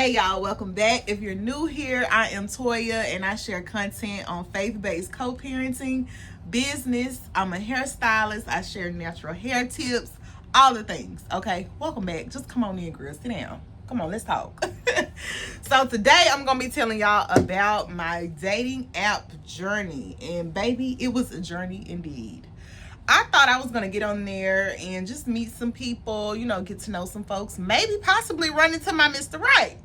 Hey y'all, welcome back. If you're new here, I am Toya and I share content on faith-based co-parenting, business. I'm a hairstylist. I share natural hair tips, all the things. Okay, welcome back. Just come on in, girl. Sit down. Come on, let's talk. So today I'm going to be telling y'all about my dating app journey. And baby, it was a journey indeed. I thought I was going to get on there and just meet some people, get to know some folks, maybe possibly run into my Mr. Right.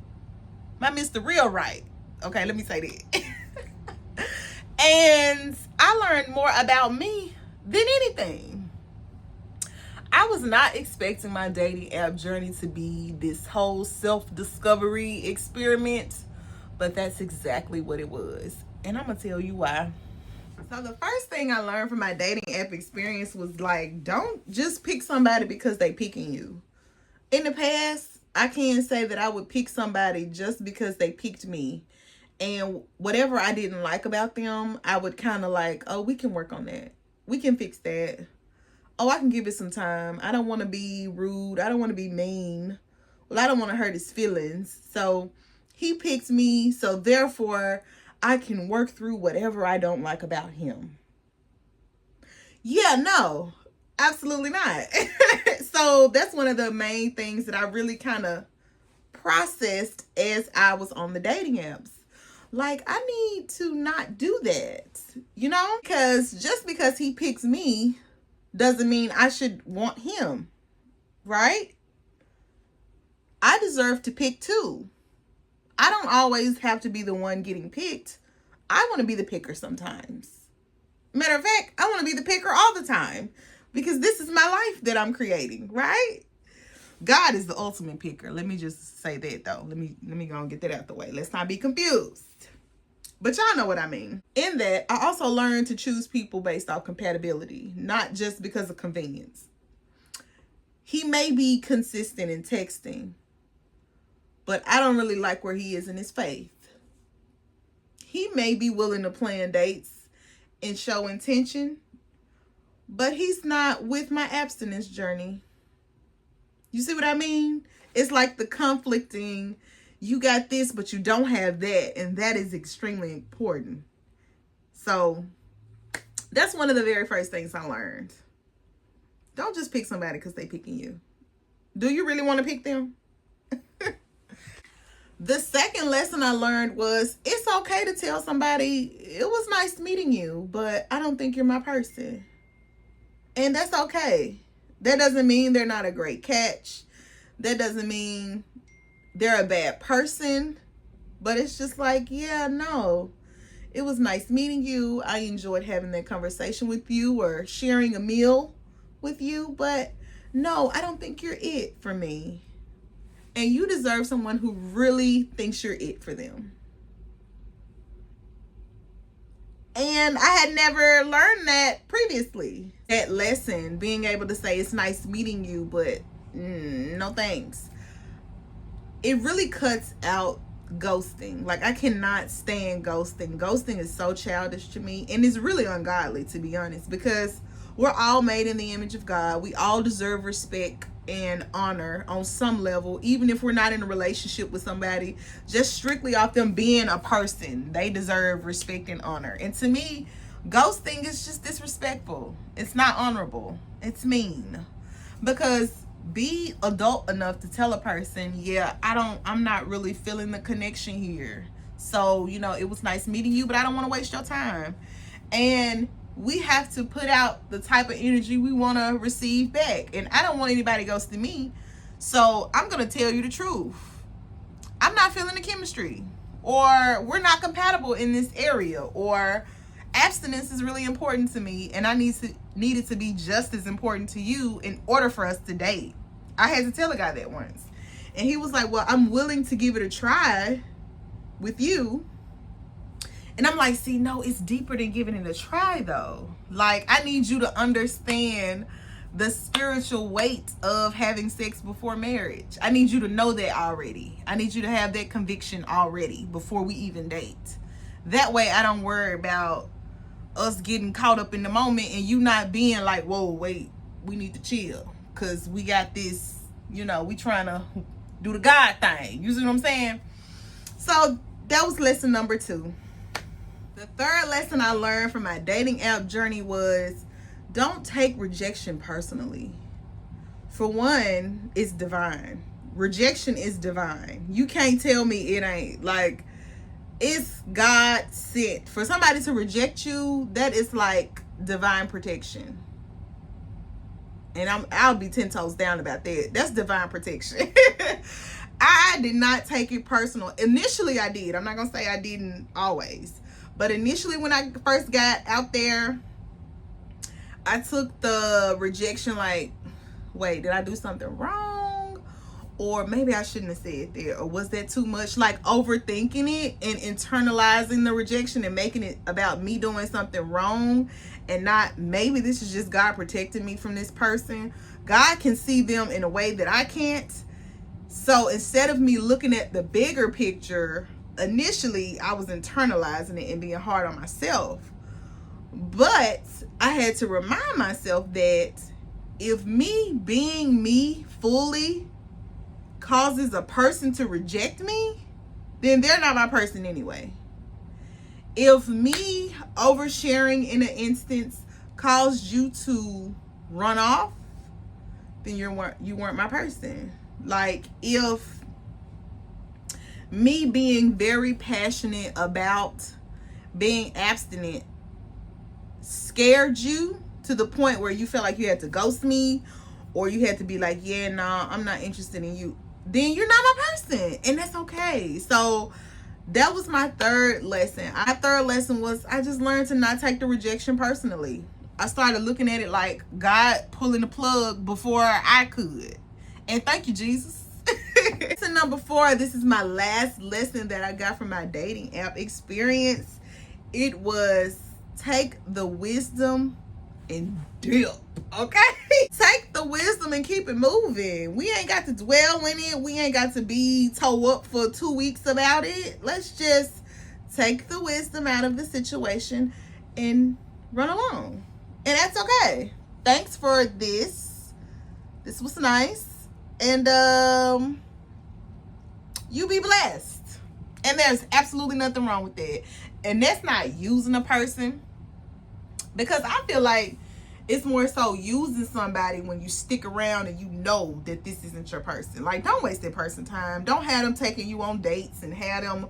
My Mr. Real Right. Okay, let me say that. And I learned more about me than anything. I was not expecting my dating app journey to be this whole self-discovery experiment, but that's exactly what it was. And I'm going to tell you why. So the first thing I learned from my dating app experience was like, don't just pick somebody because they picking you. In the past, I can't say that I would pick somebody just because they picked me. And whatever I didn't like about them, I would kind of like, oh, we can work on that. We can fix that. Oh, I can give it some time. I don't want to be rude. I don't want to be mean. Well, I don't want to hurt his feelings. So he picked me. So therefore, I can work through whatever I don't like about him. Yeah, no, absolutely not. So that's one of the main things that I really kind of processed as I was on the dating apps. Like, I need to not do that, because just because he picks me doesn't mean I should want him, right? I deserve to pick too. I don't always have to be the one getting picked. I want to be the picker sometimes. Matter of fact, I want to be the picker all the time because this is my life that I'm creating, right? God is the ultimate picker. Let me just say that though. Let me go and get that out the way. Let's not be confused. But y'all know what I mean. In that, I also learned to choose people based off compatibility, not just because of convenience. He may be consistent in texting, but I don't really like where he is in his faith. He may be willing to plan dates and show intention, but he's not with my abstinence journey. You see what I mean? It's like the conflicting, you got this, but you don't have that. And that is extremely important. So that's one of the very first things I learned. Don't just pick somebody because they picking you. Do you really want to pick them? The second lesson I learned was it's okay to tell somebody, it was nice meeting you, but I don't think you're my person. And that's okay. That doesn't mean they're not a great catch. That doesn't mean they're a bad person. But it's just like, yeah, no. It was nice meeting you. I enjoyed having that conversation with you or sharing a meal with you. But no, I don't think you're it for me. And you deserve someone who really thinks you're it for them. And I had never learned that previously. That lesson, being able to say it's nice meeting you, but no thanks. It really cuts out ghosting. Like, I cannot stand ghosting. Ghosting is so childish to me. And it's really ungodly, to be honest, because we're all made in the image of God. We all deserve respect and honor on some level, even if we're not in a relationship with somebody. Just strictly off them being a person, they deserve respect and honor. And to me, ghosting is just disrespectful. It's not honorable. It's mean. Because be adult enough to tell a person, yeah, I'm not really feeling the connection here. So, it was nice meeting you, but I don't want to waste your time. And we have to put out the type of energy we want to receive back. And I don't want anybody ghosting me. So I'm going to tell you the truth. I'm not feeling the chemistry. Or we're not compatible in this area. Or abstinence is really important to me. And I need it to be just as important to you in order for us to date. I had to tell a guy that once. And he was like, well, I'm willing to give it a try with you. And I'm like, see, no, it's deeper than giving it a try, though. Like, I need you to understand the spiritual weight of having sex before marriage. I need you to know that already. I need you to have that conviction already before we even date. That way, I don't worry about us getting caught up in the moment and you not being like, whoa, wait, we need to chill. Because we got this, we trying to do the God thing. You see what I'm saying? So that was lesson number 2. The third lesson I learned from my dating app journey was don't take rejection personally. For one, it's divine. Rejection is divine. You can't tell me it ain't. Like, it's God sent. For somebody to reject you, that is like divine protection. And I'll be 10 toes down about that. That's divine protection. I did not take it personal. Initially, I did. I'm not going to say I didn't always. But initially, when I first got out there, I took the rejection like, wait, did I do something wrong? Or maybe I shouldn't have said that. Or was that too much? Like overthinking it and internalizing the rejection and making it about me doing something wrong and not, maybe this is just God protecting me from this person. God can see them in a way that I can't. So instead of me looking at the bigger picture, initially I was internalizing it and being hard on myself. But I had to remind myself that if me being me fully causes a person to reject me, then they're not my person anyway. If me oversharing in an instance caused you to run off, then you weren't my person. Like, if me being very passionate about being abstinent scared you to the point where you felt like you had to ghost me, or you had to be like, yeah, nah, I'm not interested in you, then you're not my person, and that's okay. So that was my third lesson. My third lesson was I just learned to not take the rejection personally. I started looking at it like God pulling the plug before I could. And thank you, Jesus. Lesson number 4, this is my last lesson that I got from my dating app experience. It was take the wisdom and dip, okay? Take the wisdom and keep it moving. We ain't got to dwell in it. We ain't got to be toe up for 2 weeks about it. Let's just take the wisdom out of the situation and run along. And that's okay. Thanks for this. This was nice. And you be blessed. And there's absolutely nothing wrong with that. And that's not using a person, because I feel like it's more so using somebody when you stick around and you know that this isn't your person. Like, don't waste that person time. Don't have them taking you on dates and have them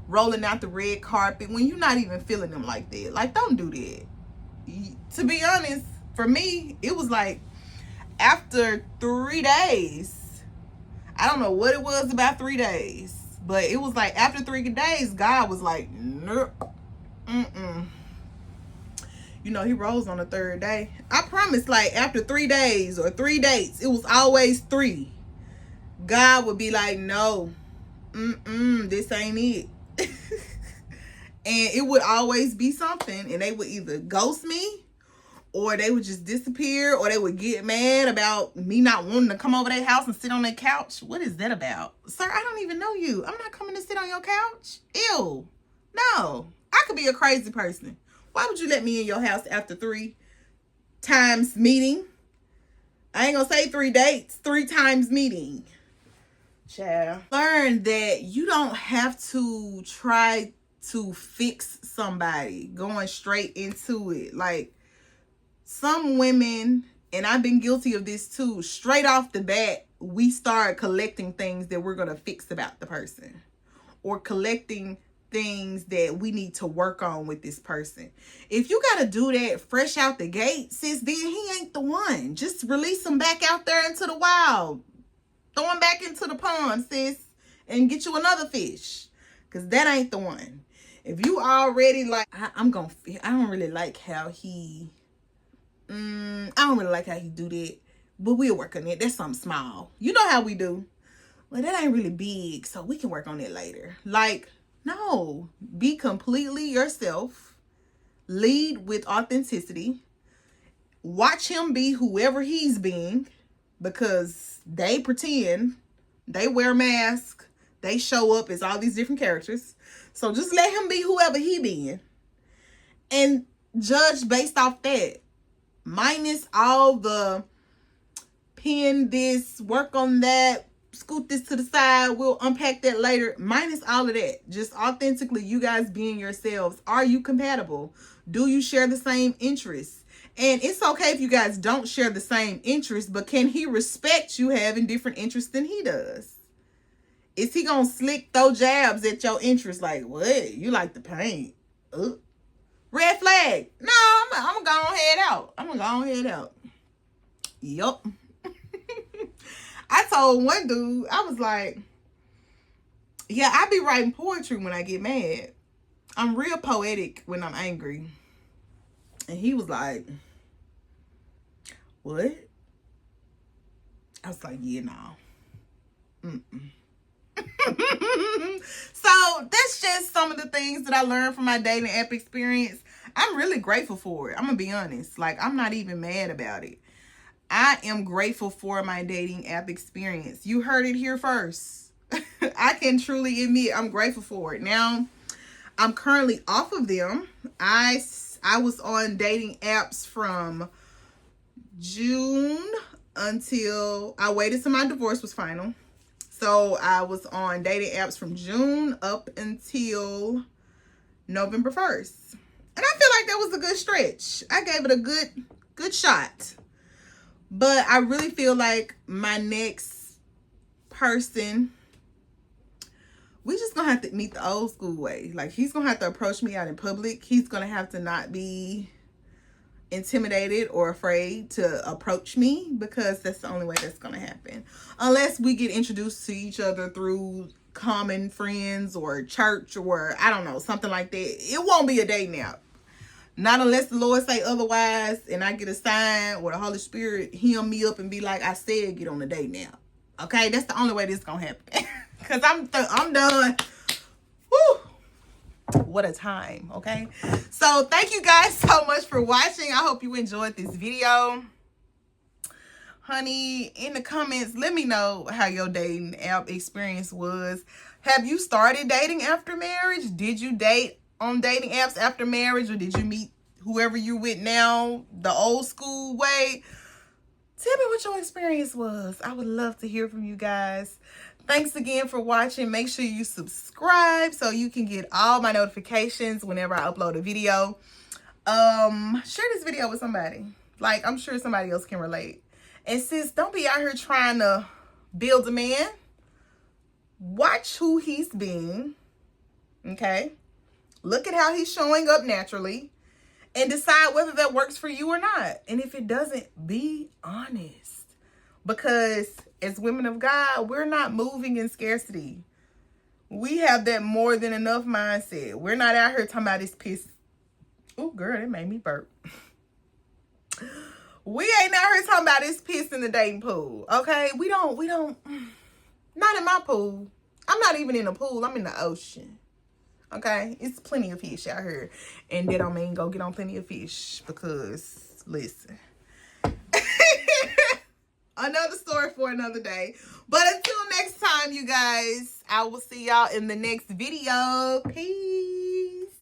rolling out the red carpet when you're not even feeling them like that. Like, don't do that. To be honest, for me, it was like after 3 days, I don't know what it was about 3 days, but it was like after 3 days, God was like, nope, you know, he rose on the 3rd day. I promise, like after 3 days or 3 dates, it was always 3. God would be like, no, this ain't it. And it would always be something, and they would either ghost me, or they would just disappear, or they would get mad about me not wanting to come over their house and sit on their couch. What is that about? Sir, I don't even know you. I'm not coming to sit on your couch. Ew. No. I could be a crazy person. Why would you let me in your house after 3 times meeting? I ain't gonna say 3 dates, 3 times meeting. Child. Learn that you don't have to try to fix somebody going straight into it. Like, some women, and I've been guilty of this too, straight off the bat, we start collecting things that we're going to fix about the person, or collecting things that we need to work on with this person. If you got to do that fresh out the gate, sis, then he ain't the one. Just release him back out there into the wild. Throw him back into the pond, sis, and get you another fish, because that ain't the one. If you already like, I don't really like how he... I don't really like how he do that, but we'll work on it. That's something small. You know how we do. Well, that ain't really big, so we can work on it later. Like, no. Be completely yourself. Lead with authenticity. Watch him be whoever he's being, because they pretend. They wear masks. They show up as all these different characters. So just let him be whoever he being, and judge based off that. Minus all the pin this, work on that, scoot this to the side. We'll unpack that later. Minus all of that. Just authentically, you guys being yourselves. Are you compatible? Do you share the same interests? And it's okay if you guys don't share the same interests, but can he respect you having different interests than he does? Is he gonna slick throw jabs at your interests like, what? You like the paint? Red flag. No, I'm gonna go head out. I'm gonna go head out. Yup. I told one dude, I was like, yeah, I be writing poetry when I get mad. I'm real poetic when I'm angry. And he was like, what? I was like, yeah, no. So that's just some of the things that I learned from my dating app experience. I'm really grateful for it. I'm gonna be honest. Like, I'm not even mad about it. I am grateful for my dating app experience. You heard it here first. I can truly admit I'm grateful for it. Now, I'm currently off of them. I was on dating apps from June until I waited till my divorce was final. So I was on dating apps from June up until November 1st. And I feel like that was a good stretch. I gave it a good shot. But I really feel like my next person, we just gonna have to meet the old school way. Like, he's gonna have to approach me out in public. He's gonna have to not be intimidated or afraid to approach me, because that's the only way that's gonna happen. Unless we get introduced to each other through common friends or church or I don't know, something like that. It won't be a dating app. Not unless the Lord say otherwise and I get a sign or the Holy Spirit hem me up and be like, I said get on the date now. Okay, that's the only way this is gonna happen. Cause I'm done. Woo! What a time, okay? So thank you guys so much for watching. I hope you enjoyed this video. Honey, in the comments, let me know how your dating app experience was. Have you started dating after marriage? Did you date on dating apps after marriage, or did you meet whoever you're with now the old school way? Tell me what your experience was. I would love to hear from you guys. Thanks again for watching. Make sure you subscribe so you can get all my notifications whenever I upload a video. Share this video with somebody. Like, I'm sure somebody else can relate. And sis, don't be out here trying to build a man. Watch who he's being. Okay? Look at how he's showing up naturally and decide whether that works for you or not. And if it doesn't, be honest. Because as women of God, we're not moving in scarcity. We have that more than enough mindset. We're not out here talking about this piss. Oh, girl, it made me burp. We ain't out here talking about this piss in the dating pool. Okay? We don't, not in my pool. I'm not even in a pool. I'm in the ocean. Okay, it's plenty of fish out here, and that don't mean go get on plenty of fish, because listen, another story for another day. But until next time, you guys, I will see y'all in the next video. Peace.